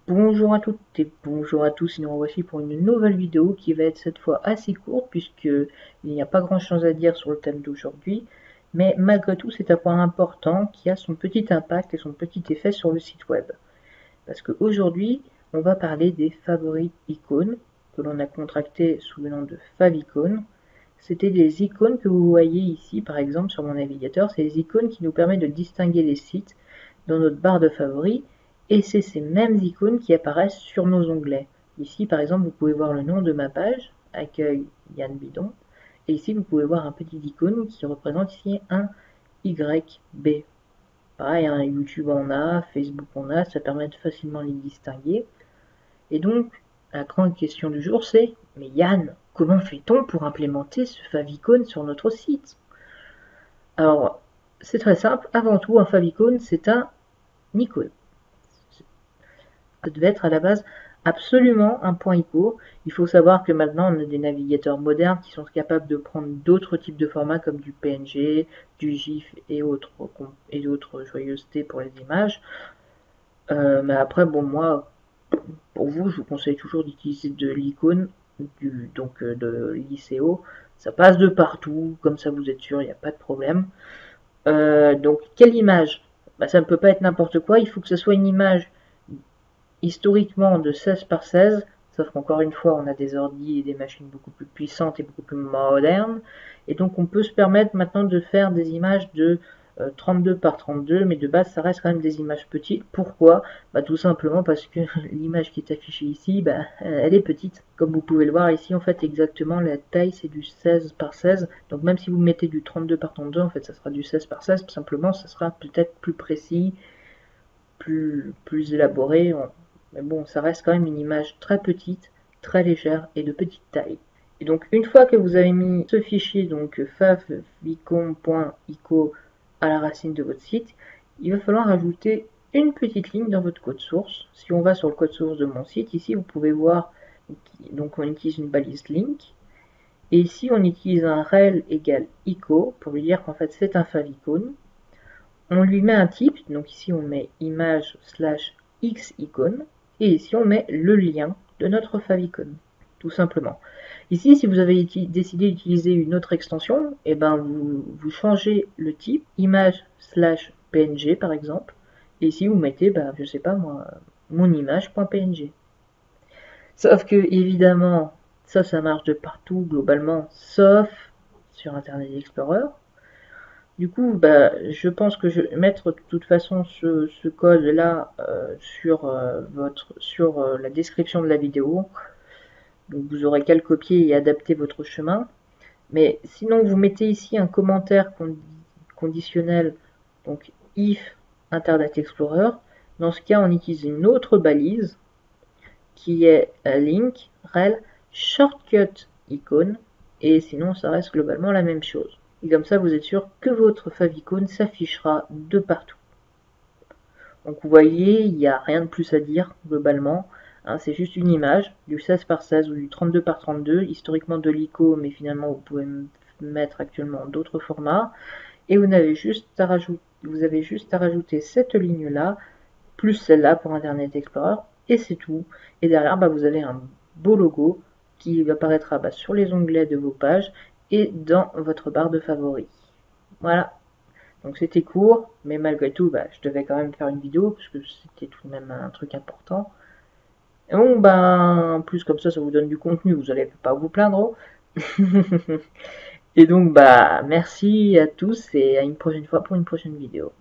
Bonjour à toutes et bonjour à tous, et nous revoici pour une nouvelle vidéo qui va être cette fois assez courte puisque il n'y a pas grand chose à dire sur le thème d'aujourd'hui, mais malgré tout c'est un point important qui a son petit impact et son petit effet sur le site web. Parce qu'aujourd'hui on va parler des favoris icônes que l'on a contracté sous le nom de favicônes. C'était des icônes que vous voyez ici par exemple sur mon navigateur, c'est les icônes qui nous permettent de distinguer les sites dans notre barre de favoris, et c'est ces mêmes icônes qui apparaissent sur nos onglets. Ici par exemple vous pouvez voir le nom de ma page, accueil Yann Bidon, et ici vous pouvez voir un petit icône qui représente ici un YB. Pareil, hein, YouTube en a, Facebook en a, ça permet de facilement les distinguer. Et donc, la grande question du jour c'est, mais Yann, comment fait-on pour implémenter ce favicon sur notre site? Alors, c'est très simple, avant tout, un favicon c'est un icône. Ça devait être à la base absolument un point ICO. Il faut savoir que maintenant on a des navigateurs modernes qui sont capables de prendre d'autres types de formats comme du PNG, du GIF et autres joyeusetés pour les images. Mais après, bon, moi, pour vous, je vous conseille toujours d'utiliser de l'icône, de l'ICO. Ça passe de partout, comme ça vous êtes sûr, il n'y a pas de problème. Donc, quelle image? Ça ne peut pas être n'importe quoi, il faut que ce soit une image historiquement de 16 par 16, sauf qu'encore une fois, on a des ordi et des machines beaucoup plus puissantes et beaucoup plus modernes, et donc on peut se permettre maintenant de faire des images de 32 par 32, mais de base, ça reste quand même des images petites. Pourquoi? Tout simplement parce que l'image qui est affichée ici, elle est petite. Comme vous pouvez le voir ici, en fait, exactement, la taille, c'est du 16 par 16. Donc même si vous mettez du 32 par 32, en fait, ça sera du 16 par 16. Simplement, ça sera peut-être plus précis, plus élaboré. Mais bon, ça reste quand même une image très petite, très légère et de petite taille. Et donc une fois que vous avez mis ce fichier, donc favicon.ico à la racine de votre site, il va falloir ajouter une petite ligne dans votre code source. Si on va sur le code source de mon site, ici vous pouvez voir, donc on utilise une balise link, et ici on utilise un rel égale ico pour lui dire qu'en fait c'est un favicon. On lui met un type, donc ici on met image / xicon, et ici on met le lien de notre favicon, tout simplement. Ici, si vous avez décidé d'utiliser une autre extension, et vous changez le type, image / png par exemple, et ici vous mettez, je sais pas moi, mon image.png. Sauf que, évidemment, ça marche de partout, globalement, sauf sur Internet Explorer. Du coup, je pense que je vais mettre de toute façon ce code-là sur la description de la vidéo. Donc vous aurez qu'à le copier et adapter votre chemin. Mais sinon, vous mettez ici un commentaire conditionnel, donc if Internet Explorer. Dans ce cas, on utilise une autre balise qui est link rel shortcut icon. Et sinon, ça reste globalement la même chose. Et comme ça, vous êtes sûr que votre favicon s'affichera de partout. Donc vous voyez, il n'y a rien de plus à dire globalement. Hein, c'est juste une image du 16 par 16 ou du 32 par 32, historiquement de l'ICO, mais finalement vous pouvez mettre actuellement d'autres formats. Et vous avez juste à rajouter cette ligne-là, plus celle-là pour Internet Explorer, et c'est tout. Et derrière, vous avez un beau logo qui apparaîtra sur les onglets de vos pages et dans votre barre de favoris. Voilà. Donc c'était court, mais malgré tout, je devais quand même faire une vidéo, parce que c'était tout de même un truc important. Et bon, en plus comme ça vous donne du contenu, vous n'allez pas vous plaindre. Et donc, merci à tous et à une prochaine fois pour une prochaine vidéo.